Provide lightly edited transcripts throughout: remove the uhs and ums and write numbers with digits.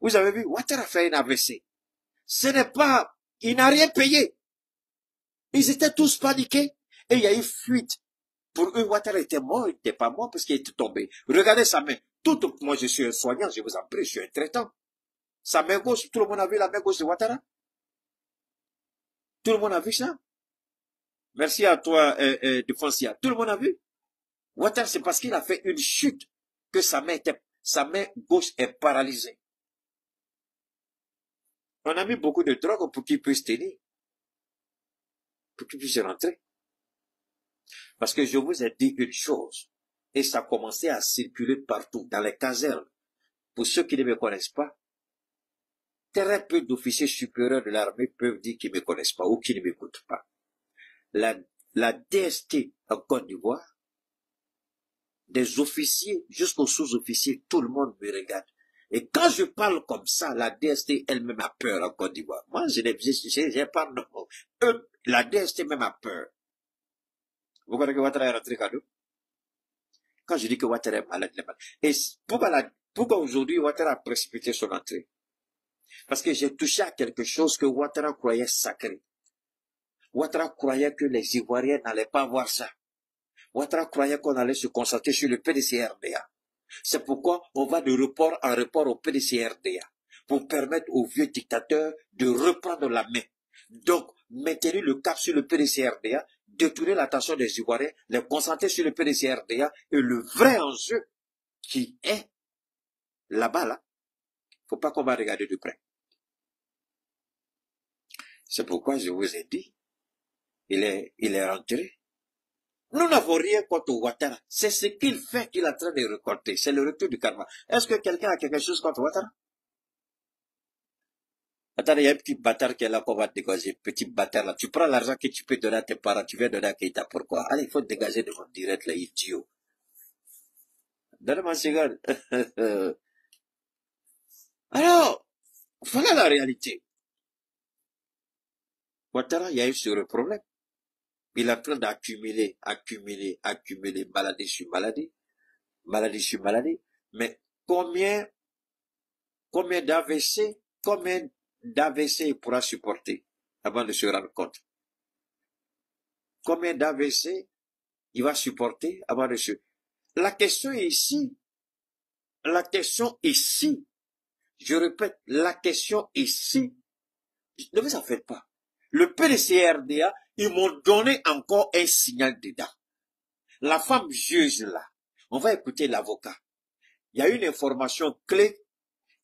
Vous avez vu, Ouattara a fait un AVC. Ce n'est pas, il n'a rien payé. Ils étaient tous paniqués et il y a eu fuite. Pour eux, Ouattara était mort, il n'était pas mort parce qu'il était tombé. Regardez sa main. Moi, je suis un soignant, je vous en prie, je suis un traitant. Sa main gauche, tout le monde a vu la main gauche de Ouattara? Tout le monde a vu ça? Merci à toi, Défoncia. Tout le monde a vu? Ouattara, c'est parce qu'il a fait une chute que sa main gauche est paralysée. On a mis beaucoup de drogue pour qu'il puisse tenir. Pour qu'il puisse rentrer. Parce que je vous ai dit une chose. Et ça a commencé à circuler partout, dans les casernes. Pour ceux qui ne me connaissent pas, très peu d'officiers supérieurs de l'armée peuvent dire qu'ils ne me connaissent pas ou qu'ils ne m'écoutent pas. La DST en Côte d'Ivoire, des officiers jusqu'aux sous-officiers, tout le monde me regarde. Et quand je parle comme ça, la DST elle-même a peur en Côte d'Ivoire. Moi, j'ai pas non. La DST même a peur. Vous connaissez que Ouattara est rentré cadeau? Quand je dis que Ouattara est malade, il est malade. Et pourquoi aujourd'hui Ouattara a précipité son entrée? Parce que j'ai touché à quelque chose que Ouattara croyait sacré. Ouattara croyait que les Ivoiriens n'allaient pas voir ça. Ouattara croyait qu'on allait se concentrer sur le PDCRDA. C'est pourquoi on va de report en report au PDCRDA, pour permettre aux vieux dictateurs de reprendre la main. Donc, maintenir le cap sur le PDCRDA, détourner l'attention des Ivoiriens, les concentrer sur le PDCRDA, et le vrai enjeu qui est là-bas, là, faut pas qu'on va regarder de près. C'est pourquoi je vous ai dit, il est rentré. Nous n'avons rien contre Ouattara. C'est ce qu'il fait qu'il est en train de récolter. C'est le retour du karma. Est-ce que quelqu'un a quelque chose contre Ouattara? Attendez, il y a un petit bâtard qui est là qu'on va dégager. Petit bâtard là. Tu prends l'argent que tu peux donner à tes parents. Tu viens donner à Keïta. Pourquoi? Allez, il faut te dégager de mon direct là, idiot. Donne-moi un cigare. Alors, voilà la réalité. Ouattara, il y a eu sur le problème. Il est en train d'accumuler, maladie sur maladie, maladie sur maladie. Mais combien d'AVC il pourra supporter avant de se rendre compte? Combien d'AVC il va supporter avant de se... La question est ici. Je répète, la question ici. Ne vous en faites pas. Le PDCRDA, ils m'ont donné encore un signal dedans. La femme juge là. On va écouter l'avocat. Il y a une information clé.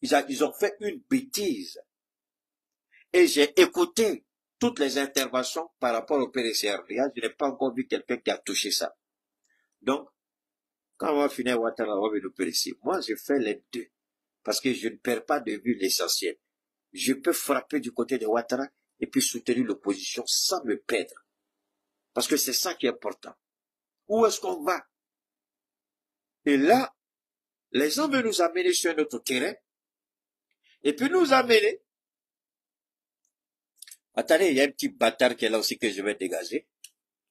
Ils ont fait une bêtise. Et j'ai écouté toutes les interventions par rapport au PDCRDA. Je n'ai pas encore vu quelqu'un qui a touché ça. Donc, quand on va finir Ouattara, on va venir au PDC. Moi, je fais les deux. Parce que je ne perds pas de vue l'essentiel. Je peux frapper du côté de Ouattara et puis soutenir l'opposition sans me perdre. Parce que c'est ça qui est important. Où est-ce qu'on va? Et là, les gens veulent nous amener sur notre terrain et puis nous amener. Attendez, il y a un petit bâtard qui est là aussi que je vais dégager.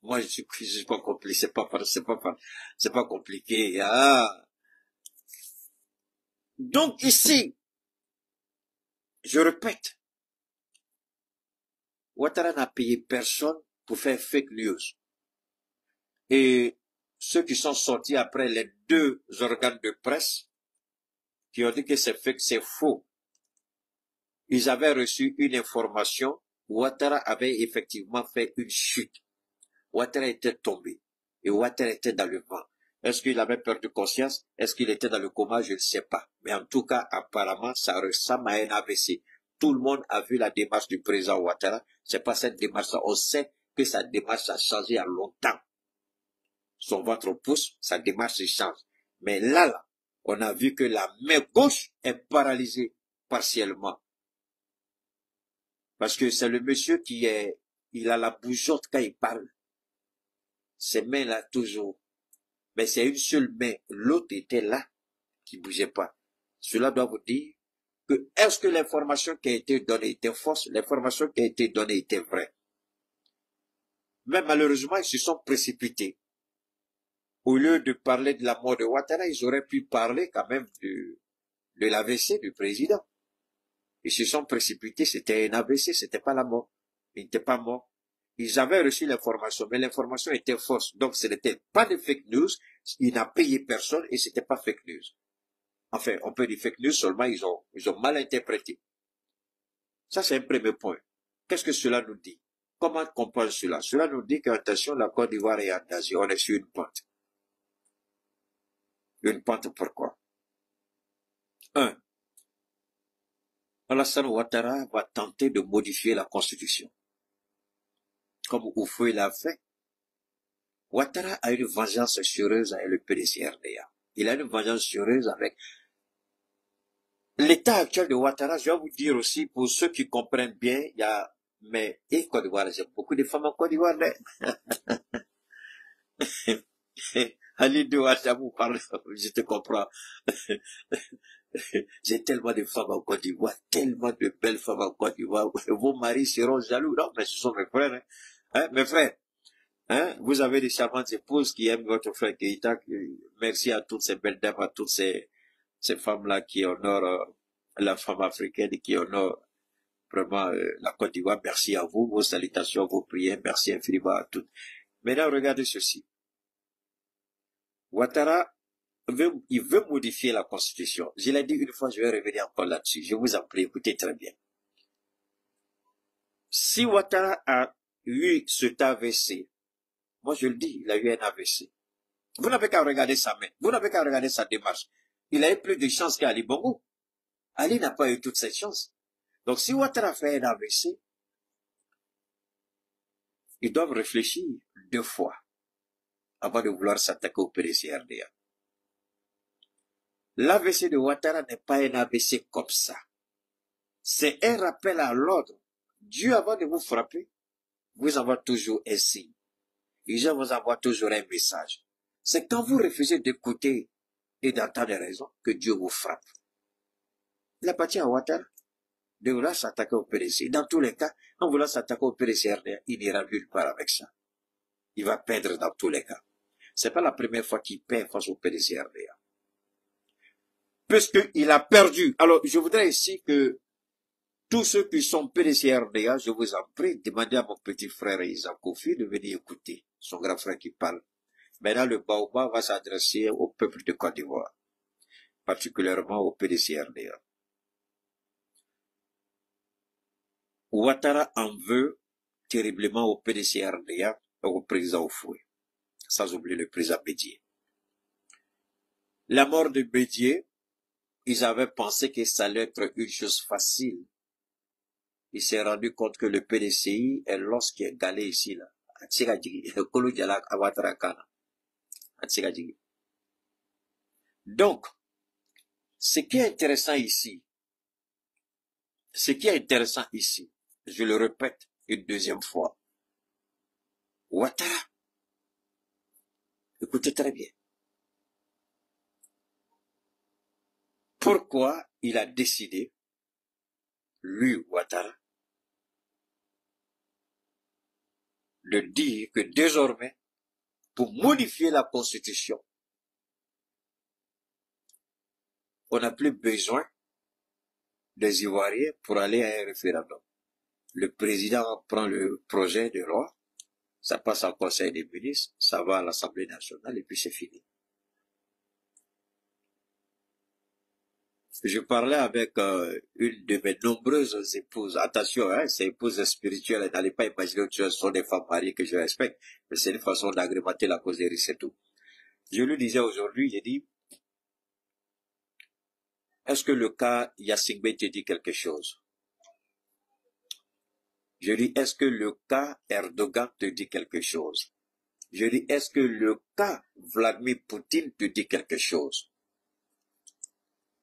Moi, je suis pas compliqué, c'est pas compliqué. Ah. Donc ici, je répète, Ouattara n'a payé personne pour faire fake news. Et ceux qui sont sortis après les deux organes de presse, qui ont dit que c'est fake, c'est faux. Ils avaient reçu une information. Ouattara avait effectivement fait une chute. Ouattara était tombé. Et Ouattara était dans le vent. Est-ce qu'il avait perdu conscience? Est-ce qu'il était dans le coma? Je ne sais pas. Mais en tout cas, apparemment, ça ressemble à un AVC. Tout le monde a vu la démarche du président Ouattara. C'est pas cette démarche-là. On sait que sa démarche a changé il y a longtemps. Son ventre pousse, sa démarche change. Mais là, on a vu que la main gauche est paralysée partiellement. Parce que c'est le monsieur il a la bougeotte quand il parle. Ses mains là toujours. Mais c'est une seule main. L'autre était là, qui bougeait pas. Cela doit vous dire que est-ce que l'information qui a été donnée était fausse? L'information qui a été donnée était vraie. Mais malheureusement, ils se sont précipités. Au lieu de parler de la mort de Ouattara, ils auraient pu parler quand même de l'AVC du président. Ils se sont précipités, c'était un AVC, c'était pas la mort. Ils n'étaient pas morts. Ils avaient reçu l'information, mais l'information était fausse. Donc ce n'était pas de fake news, il n'a payé personne et c'était pas fake news. Enfin, on peut dire fake news, seulement ils ont mal interprété. Ça, c'est un premier point. Qu'est-ce que cela nous dit? Comment comprendre cela? Cela nous dit qu'attention, la Côte d'Ivoire est en danger. On est sur une pente. Une pente pourquoi? Un, Alassane Ouattara va tenter de modifier la Constitution. Comme Oufoué l'a fait. Ouattara a une vengeance sérieuse avec le PDCRDA. Il a une vengeance sérieuse avec l'état actuel de Ouattara. Je vais vous dire aussi, pour ceux qui comprennent bien, il y a, mais, et Côte d'Ivoire, j'ai beaucoup de femmes en Côte d'Ivoire, Ali de Ouattamou parle, je te comprends. J'ai tellement de femmes en Côte d'Ivoire, tellement de belles femmes en Côte d'Ivoire. Vos maris seront jaloux. Non, mais ce sont mes frères, hein. Hein, mes frères. Hein, vous avez des charmantes épouses qui aiment votre frère Keïta. Merci à toutes ces belles dames, à toutes ces femmes-là qui honorent la femme africaine et qui honorent vraiment la Côte d'Ivoire. Merci à vous, vos salutations, vos prières. Merci infiniment à toutes. Maintenant, regardez ceci. Ouattara, il veut modifier la Constitution. Je l'ai dit une fois, je vais revenir encore là-dessus. Je vous en prie, écoutez très bien. Si Ouattara a eu cet AVC, moi je le dis, il a eu un AVC. Vous n'avez qu'à regarder sa main, vous n'avez qu'à regarder sa démarche. Il a eu plus de chance qu'Ali Bongo. Ali n'a pas eu toutes ces chances. Donc si Ouattara fait un AVC, ils doivent réfléchir 2 fois avant de vouloir s'attaquer au PDCRDA. L'AVC de Ouattara n'est pas un AVC comme ça. C'est un rappel à l'ordre. Dieu, avant de vous frapper, vous envoie toujours un signe. Et je vous envoie toujours un message. C'est quand vous refusez d'écouter et d'entendre raison que Dieu vous frappe. Il appartient à Ouattara de vouloir s'attaquer au PDC. Dans tous les cas, en voulant s'attaquer au PDCRDA, il n'ira nulle part avec ça. Il va perdre dans tous les cas. C'est pas la première fois qu'il perd face au PDCRDA. Puisqu'il a perdu. Alors, je voudrais ici que tous ceux qui sont PDCRDA, je vous en prie, demandez à mon petit frère Isaac Kofi de venir écouter son grand frère qui parle. Maintenant, le Baoba va s'adresser au peuple de Côte d'Ivoire, particulièrement au PDCRDA. Ouattara en veut terriblement au PDCRDA et au président Oufoué, sans oublier le président Bédié. La mort de Bédié, ils avaient pensé que ça allait être une chose facile. Il s'est rendu compte que le PDCI est l'os qui est galé ici, là. Donc, ce qui est intéressant ici, je le répète une deuxième fois, Ouattara, écoutez très bien, pourquoi il a décidé, lui, Ouattara, de dire que désormais, pour modifier la Constitution, on n'a plus besoin des Ivoiriens pour aller à un référendum. Le président prend le projet de loi, ça passe en Conseil des ministres, ça va à l'Assemblée nationale et puis c'est fini. Je parlais avec une de mes nombreuses épouses. Attention, hein, ces épouses spirituelles, n'allez pas imaginer que ce sont des femmes mariées que je respecte, mais c'est une façon d'agrémenter la causerie, c'est tout. Je lui disais aujourd'hui, j'ai dit, est-ce que le cas Yassingbe te dit quelque chose? Je dis, est-ce que le cas Erdogan te dit quelque chose? Je dis, est-ce que le cas Vladimir Poutine te dit quelque chose?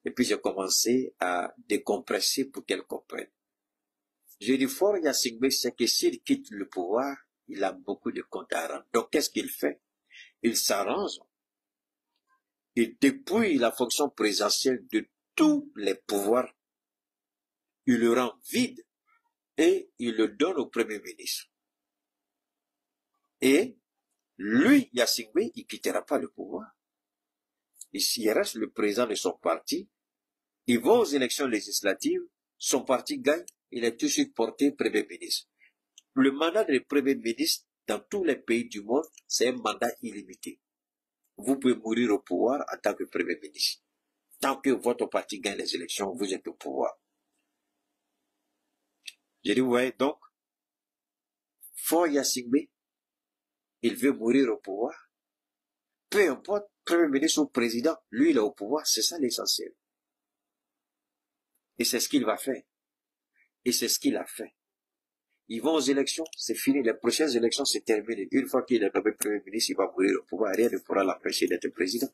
Et puis j'ai commencé à décompresser pour qu'elle comprenne. J'ai dit, Fort Yassingbe, c'est que s'il quitte le pouvoir, il a beaucoup de comptes à rendre. Donc qu'est-ce qu'il fait? Il s'arrange. Il dépouille la fonction présidentielle de tous les pouvoirs. Il le rend vide et il le donne au Premier ministre. Et lui, Yassingbe, il quittera pas le pouvoir. Il reste le président de son parti. Il va aux élections législatives son parti gagne, il est tout de suite porté Premier ministre. Le mandat de Premier ministre dans tous les pays du monde, c'est un mandat illimité. Vous pouvez mourir au pouvoir en tant que Premier ministre. Tant que votre parti gagne les élections, vous êtes au pouvoir. J'ai dit, ouais, donc, Faure Gnassingbé, il veut mourir au pouvoir. Peu importe, Premier ministre ou président, lui, il est au pouvoir, c'est ça l'essentiel. Et c'est ce qu'il va faire. Et c'est ce qu'il a fait. Ils vont aux élections, c'est fini. Les prochaines élections, c'est terminé. Une fois qu'il est nommé Premier ministre, il va mourir au pouvoir. Rien ne pourra l'empêcher d'être président.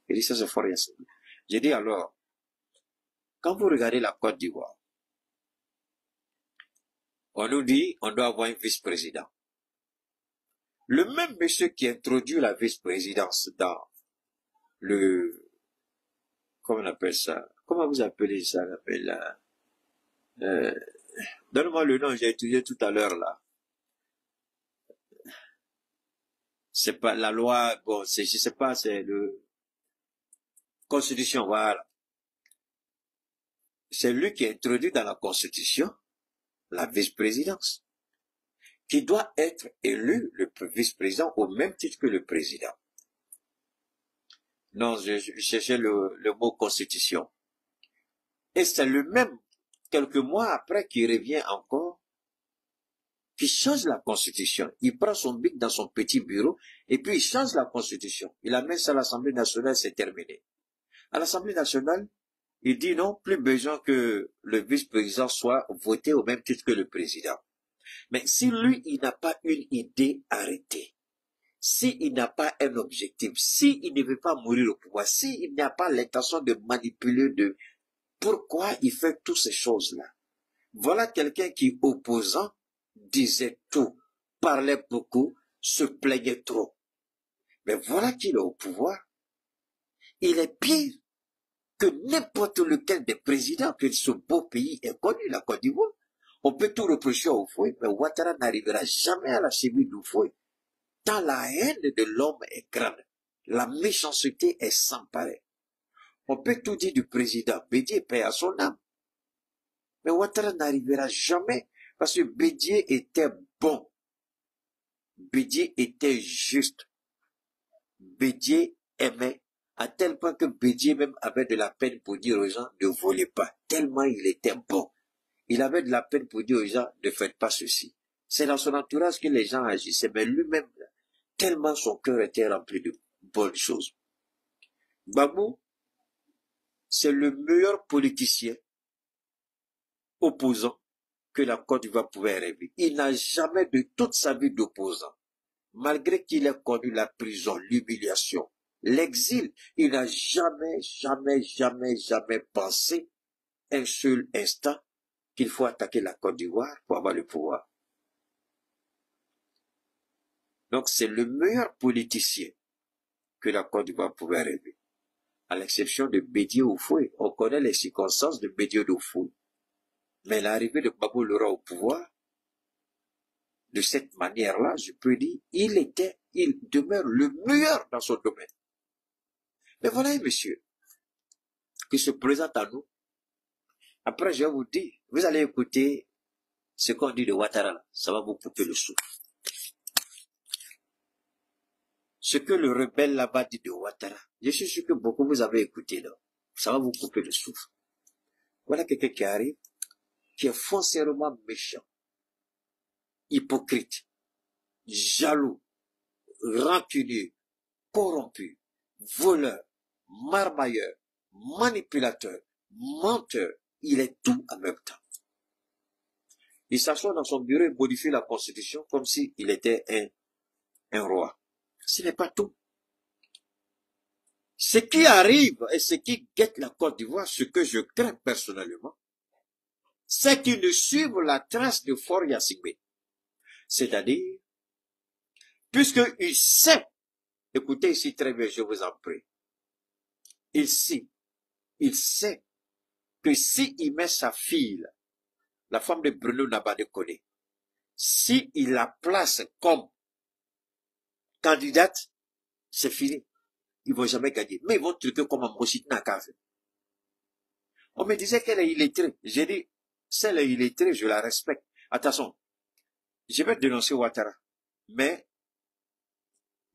Il dit ça, c'est Faure Gnassingbé. J'ai dit alors, quand vous regardez la Côte d'Ivoire, on nous dit, on doit avoir un vice-président. Le même monsieur qui introduit la vice-présidence dans le, comment on appelle ça? Comment vous appelez ça? On appelle donne-moi le nom, j'ai étudié tout à l'heure là. C'est pas la loi, bon, c'est, je sais pas, c'est le Constitution, voilà. C'est lui qui a introduit dans la Constitution la vice-présidence, qui doit être élu le vice-président au même titre que le président. Non, je cherchais le mot Constitution. Et c'est le même, quelques mois après, qui revient encore, qui change la Constitution. Il prend son bic dans son petit bureau, et puis il change la Constitution. Il amène ça à l'Assemblée nationale, c'est terminé. À l'Assemblée nationale, il dit non, plus besoin que le vice-président soit voté au même titre que le président. Mais si lui, il n'a pas une idée arrêtée, s'il n'a pas un objectif, s'il ne veut pas mourir au pouvoir, s'il n'a pas l'intention de manipuler, pourquoi il fait toutes ces choses-là? Voilà quelqu'un qui, opposant, disait tout, parlait beaucoup, se plaignait trop. Mais voilà qu'il est au pouvoir. Il est pire que n'importe lequel des présidents que ce beau pays est connu, la Côte d'Ivoire. On peut tout reprocher au Houphouët, mais Ouattara n'arrivera jamais à la cheville du Houphouët. Tant la haine de l'homme est grande, la méchanceté est sans pareil. On peut tout dire du président, Bédié paie à son âme. Mais Ouattara n'arrivera jamais parce que Bédié était bon. Bédié était juste. Bédié aimait, à tel point que Bédié même avait de la peine pour dire aux gens ne volez pas, tellement il était bon. Il avait de la peine pour dire aux gens ne faites pas ceci. C'est dans son entourage que les gens agissaient, mais lui-même, tellement son cœur était rempli de bonnes choses. Gbagbo, c'est le meilleur politicien opposant que la Côte d'Ivoire pouvait rêver. Il n'a jamais de toute sa vie d'opposant. Malgré qu'il ait connu la prison, l'humiliation, l'exil, il n'a jamais pensé un seul instant qu'il faut attaquer la Côte d'Ivoire pour avoir le pouvoir. Donc c'est le meilleur politicien que la Côte d'Ivoire pouvait rêver. À l'exception de Bédié Houphouët. On connaît les circonstances de Bédié Houphouët. Mais l'arrivée de Gbagbo Lora au pouvoir, de cette manière-là, je peux dire, il demeure le meilleur dans son domaine. Mais voilà un monsieur qui se présente à nous. Après, je vais vous dire, vous allez écouter ce qu'on dit de Ouattara, ça va vous couper le souffle. Ce que le rebelle là-bas dit de Ouattara, je suis sûr que beaucoup vous avez écouté là, ça va vous couper le souffle. Voilà quelqu'un qui arrive, qui est foncièrement méchant, hypocrite, jaloux, rancunier, corrompu, voleur, marmailleur, manipulateur, menteur. Il est tout en même temps. Il s'assoit dans son bureau et modifie la Constitution comme s'il était un roi. Ce n'est pas tout. Ce qui arrive et ce qui guette la Côte d'Ivoire, ce que je crains personnellement, c'est qu'ils ne suivent la trace de Faure Gnassingbé. C'est-à-dire, puisqu'il sait, écoutez ici très bien, je vous en prie, il sait que s'il met sa fille, la femme de Bruno Nabane-Koné, s'il la place comme candidate, c'est fini. Ils ne vont jamais gagner. Mais ils vont truquer comme un Moshit Nakafe. On me disait qu'elle est illettrée. J'ai dit, si elle est illettrée, je la respecte. Attention, je vais dénoncer Ouattara. Mais,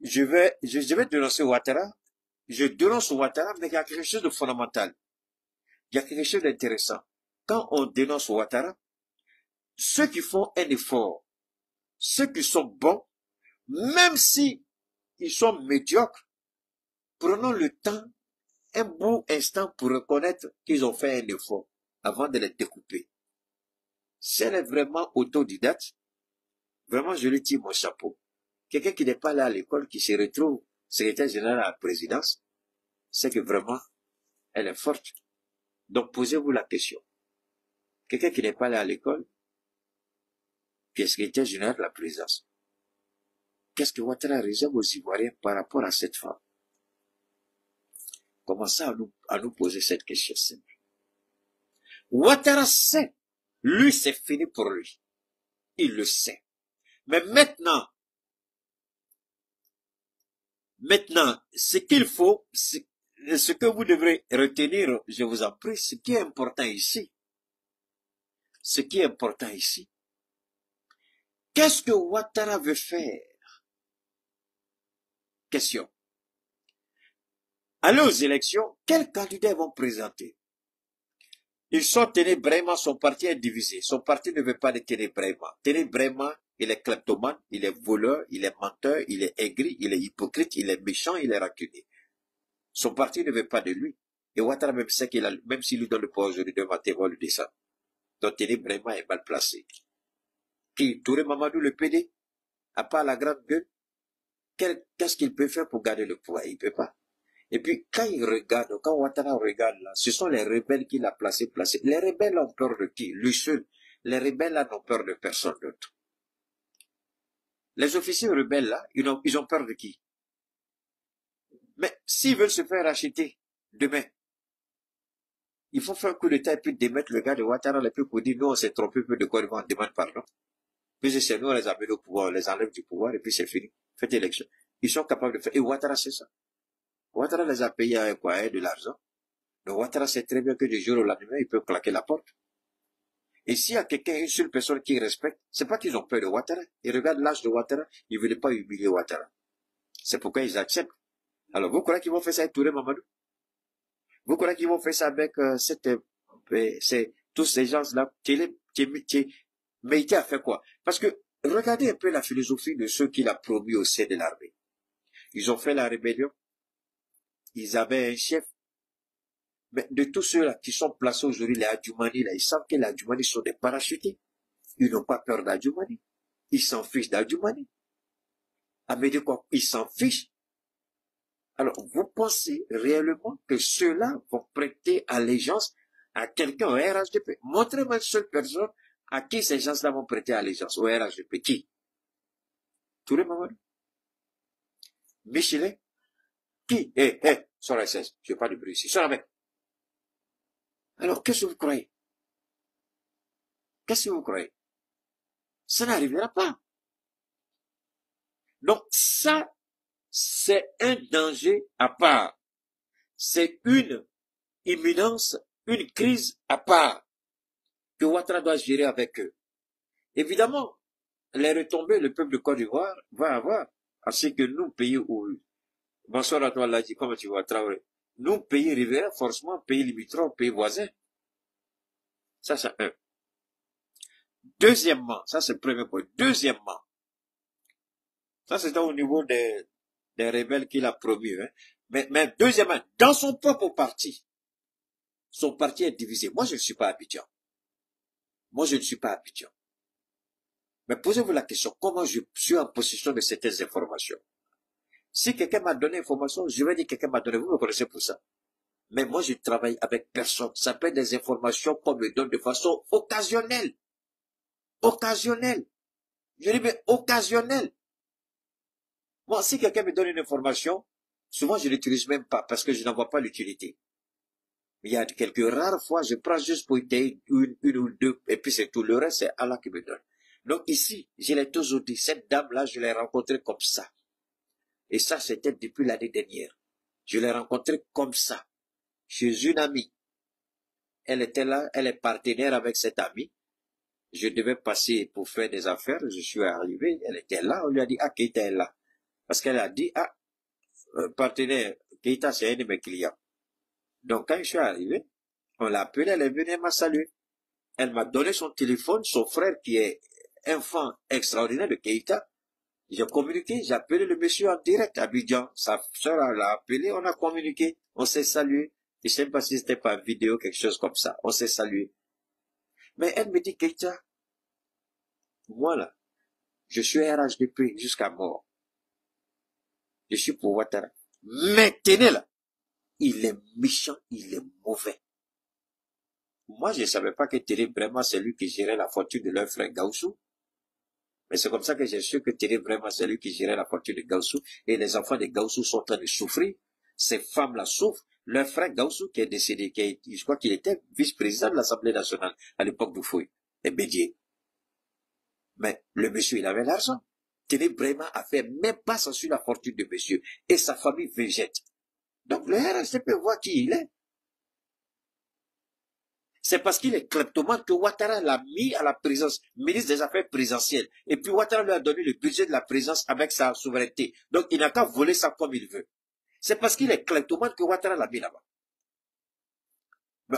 je vais dénoncer Ouattara. Je dénonce Ouattara, mais il y a quelque chose de fondamental. Il y a quelque chose d'intéressant. Quand on dénonce Ouattara, ceux qui font un effort, ceux qui sont bons, même si ils sont médiocres, prenons le temps, un bon instant pour reconnaître qu'ils ont fait un effort avant de les découper. Si elle est vraiment autodidacte, vraiment je lui tire mon chapeau. Quelqu'un qui n'est pas là à l'école, qui se retrouve secrétaire général à la présidence, c'est que vraiment, elle est forte. Donc posez-vous la question. Quelqu'un qui n'est pas là à l'école, qui est secrétaire général de la présidence, qu'est-ce que Ouattara réserve aux Ivoiriens par rapport à cette femme? Commencez à nous poser cette question simple. Ouattara sait, lui c'est fini pour lui. Il le sait. Mais maintenant, ce qu'il faut, ce que vous devrez retenir, je vous en prie, ce qui est important ici, qu'est-ce que Ouattara veut faire? Question. Aller aux élections, quels candidats vont présenter? Ils sont Téné Brema, son parti est divisé. Son parti ne veut pas de Téné Brema. Téné Brema, il est kleptomane, il est voleur, il est menteur, il est aigri, il est hypocrite, il est méchant, il est rancunier. Son parti ne veut pas de lui. Et Ouattara même sait qu'il a, même s'il lui donne le pouvoir aujourd'hui, demain, va le descendre. Donc Téné Brema est mal placé. Qui, Touré Mamadou, le PD, à part la grande gueule, qu'est-ce qu'il peut faire pour garder le pouvoir? Il ne peut pas. Et puis, quand Ouattara regarde là, ce sont les rebelles qui l'ont placé. Les rebelles ont peur de qui? Lui seul. Les rebelles là n'ont peur de personne d'autre. Les officiers rebelles là, ils ont peur de qui? Mais s'ils veulent se faire acheter demain, il faut faire un coup d'état et puis démettre le gars de Ouattara et puis pour dire, nous on s'est trompé peu de quoi on demande pardon. Puis c'est nous, on les amène au pouvoir, on les enlève du pouvoir et puis c'est fini. Faites élection. Ils sont capables de faire. Et Ouattara c'est ça. Ouattara les a payés avec quoi? De l'argent. Donc Ouattara sait très bien que du jour au lendemain, il peut claquer la porte. Et s'il y a quelqu'un, une seule personne qui respecte, c'est pas qu'ils ont peur de Ouattara. Ils regardent l'âge de Ouattara, ils ne veulent pas humilier Ouattara. C'est pourquoi ils acceptent. Alors vous croyez qu'ils vont faire ça avec Touré Mamadou? Vous croyez qu'ils vont faire ça avec tous ces gens-là? Mais il a fait quoi? Parce que regardez un peu la philosophie de ceux qu'il a promis au sein de l'armée. Ils ont fait la rébellion. Ils avaient un chef. Mais de tous ceux-là qui sont placés aujourd'hui, les Adjoumani, là, ils savent que les Adjoumani sont des parachutés. Ils n'ont pas peur d'Adjoumani. Ils s'en fichent d'Adjoumani. À me dire quoi? Ils s'en fichent. Alors, vous pensez réellement que ceux-là vont prêter allégeance à quelqu'un au RHDP? Montrez-moi une seule personne à qui ces gens-là vont prêter allégeance au RHDP. Qui? Touré Mamadou? Michelet? Qui? Sur la 16. Je veux pas de bruit ici. Sur la main. Alors, qu'est-ce que vous croyez? Qu'est-ce que vous croyez? Ça n'arrivera pas. Donc, ça, c'est un danger à part. C'est une imminence, une crise à part que Ouattara doit gérer avec eux. Évidemment, les retombées, le peuple de Côte d'Ivoire va avoir, ainsi que nous, pays où, bonsoir à toi, l'a dit, comment tu vas travailler? Nous, pays riverains, forcément, pays limitrophes, pays voisins. Ça, c'est un. Deuxièmement, ça c'est le premier point. Deuxièmement, ça c'était au niveau des rebelles qu'il a promis. Hein. Mais deuxièmement, dans son propre parti, son parti est divisé. Moi, je ne suis pas Abidjan. Mais posez-vous la question, comment je suis en possession de certaines informations? Si quelqu'un m'a donné information, je vais dire quelqu'un m'a donné, vous me connaissez pour ça. Mais moi, je travaille avec personne. Ça peut être des informations qu'on me donne de façon occasionnelle. Occasionnelle. Je dis, mais occasionnelle. Moi, si quelqu'un me donne une information, souvent je ne l'utilise même pas parce que je n'en vois pas l'utilité. Il y a quelques rares fois, je prends juste pour une ou deux, et puis c'est tout. Le reste, c'est Allah qui me donne. Donc ici, je l'ai toujours dit, cette dame-là, je l'ai rencontrée comme ça. Et ça, c'était depuis l'année dernière. Je l'ai rencontrée comme ça, chez une amie. Elle était là, elle est partenaire avec cet ami. Je devais passer pour faire des affaires, je suis arrivé, elle était là, on lui a dit, ah, Keita est là. Parce qu'elle a dit, ah, partenaire, Keita, c'est un de mes clients. Donc, quand je suis arrivé, on l'a appelé, elle est venue, elle m'a salué. Elle m'a donné son téléphone, son frère qui est enfant extraordinaire de Keita. J'ai communiqué, j'ai appelé le monsieur en direct à Abidjan. Sa soeur l'a appelé, on a communiqué, on s'est salué. Je ne sais pas si c'était par vidéo, quelque chose comme ça. On s'est salué. Mais elle me dit, Keita, moi là, je suis RHDP jusqu'à mort. Je suis pour Ouattara. Maintenant là, il est méchant, il est mauvais. Moi, je ne savais pas que Télé vraiment c'est lui qui gérait la fortune de leur frère Gaussou. Mais c'est comme ça que j'ai su que Télé vraiment c'est lui qui gérait la fortune de Gaussou. Et les enfants de Gaussou sont en train de souffrir. Ces femmes-là souffrent. Leur frère Gaussou qui est décédé, je crois qu'il était vice-président de l'Assemblée nationale à l'époque du Fouille, et Bédier. Mais le monsieur, il avait l'argent. Télé Brema a fait même pas ça sur la fortune de monsieur. Et sa famille végète. Donc le RHDP voit qui il est. C'est parce qu'il est kleptomane que Ouattara l'a mis à la présidence, ministre des Affaires présidentielles. Et puis Ouattara lui a donné le budget de la présidence avec sa souveraineté. Donc il n'a qu'à voler ça comme il veut. C'est parce qu'il est kleptomane que Ouattara l'a mis là-bas.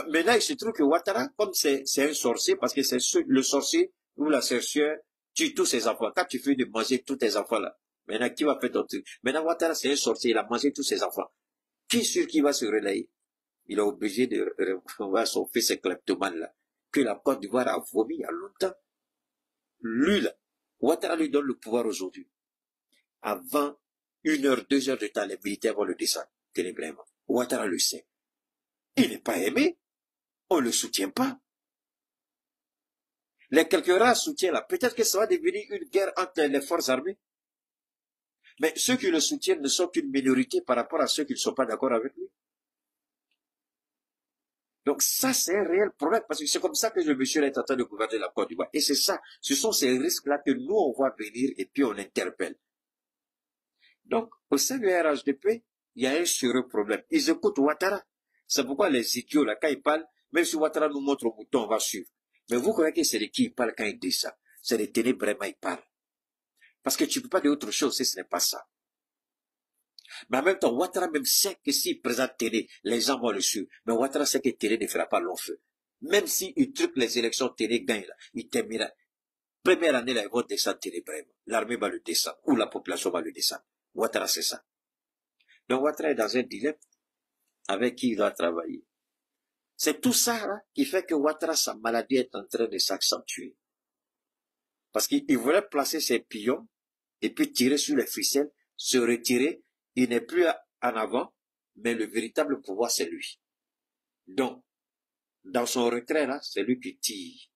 Maintenant, il se trouve que Ouattara, comme c'est un sorcier, parce que c'est le sorcier ou la sorcière tue tous ses enfants. Quand tu fais de manger tous tes enfants là, maintenant qui va faire ton truc? Maintenant Ouattara c'est un sorcier, il a mangé tous ses enfants. Qui est sûr qu'il va se relayer? Il est obligé de revoir son fils kleptomane là, que la Côte d'Ivoire a vomi il y a longtemps. Lui là, Ouattara lui donne le pouvoir aujourd'hui. Avant 1 heure, 2 heures de temps, les militaires vont le descendre, ténébrément. Ouattara le sait. Il n'est pas aimé. On ne le soutient pas. Les quelques rares soutiennent là, peut-être que ça va devenir une guerre entre les forces armées. Mais ceux qui le soutiennent ne sont qu'une minorité par rapport à ceux qui ne sont pas d'accord avec lui. Donc ça, c'est un réel problème, parce que c'est comme ça que le monsieur est en train de gouverner la Côte d'Ivoire. Et c'est ça, ce sont ces risques-là que nous, on voit venir et puis on interpelle. Donc, au sein du RHDP, il y a un sérieux problème. Ils écoutent Ouattara. C'est pourquoi les idiots, là, quand ils parlent, même si Ouattara nous montre au bouton, on va suivre. Mais vous croyez que c'est de qui ils parlent quand ils disent ça? C'est de ténèbres vraiment ils parlent. Parce que tu ne peux pas dire autre chose si ce n'est pas ça. Mais en même temps, Ouattara même sait que s'il présente Télé, les gens vont le suivre. Mais Ouattara sait que Télé ne fera pas long feu. Même s'il truque les élections, Télé gagne là, il terminera. Première année, là, ils vont descendre Télé vraiment. L'armée va le descendre, ou la population va le descendre. Ouattara, c'est ça. Donc Ouattara est dans un dilemme avec qui il doit travailler. C'est tout ça hein, qui fait que Ouattara, sa maladie est en train de s'accentuer. Parce qu'il voulait placer ses pions et puis tirer sur les ficelles, se retirer. Il n'est plus en avant, mais le véritable pouvoir, c'est lui. Donc, dans son retrait, là, c'est lui qui tire.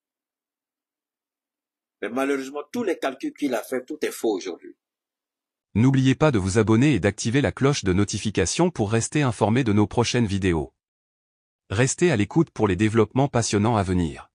Mais malheureusement, tous les calculs qu'il a fait, tout est faux aujourd'hui. N'oubliez pas de vous abonner et d'activer la cloche de notification pour rester informé de nos prochaines vidéos. Restez à l'écoute pour les développements passionnants à venir.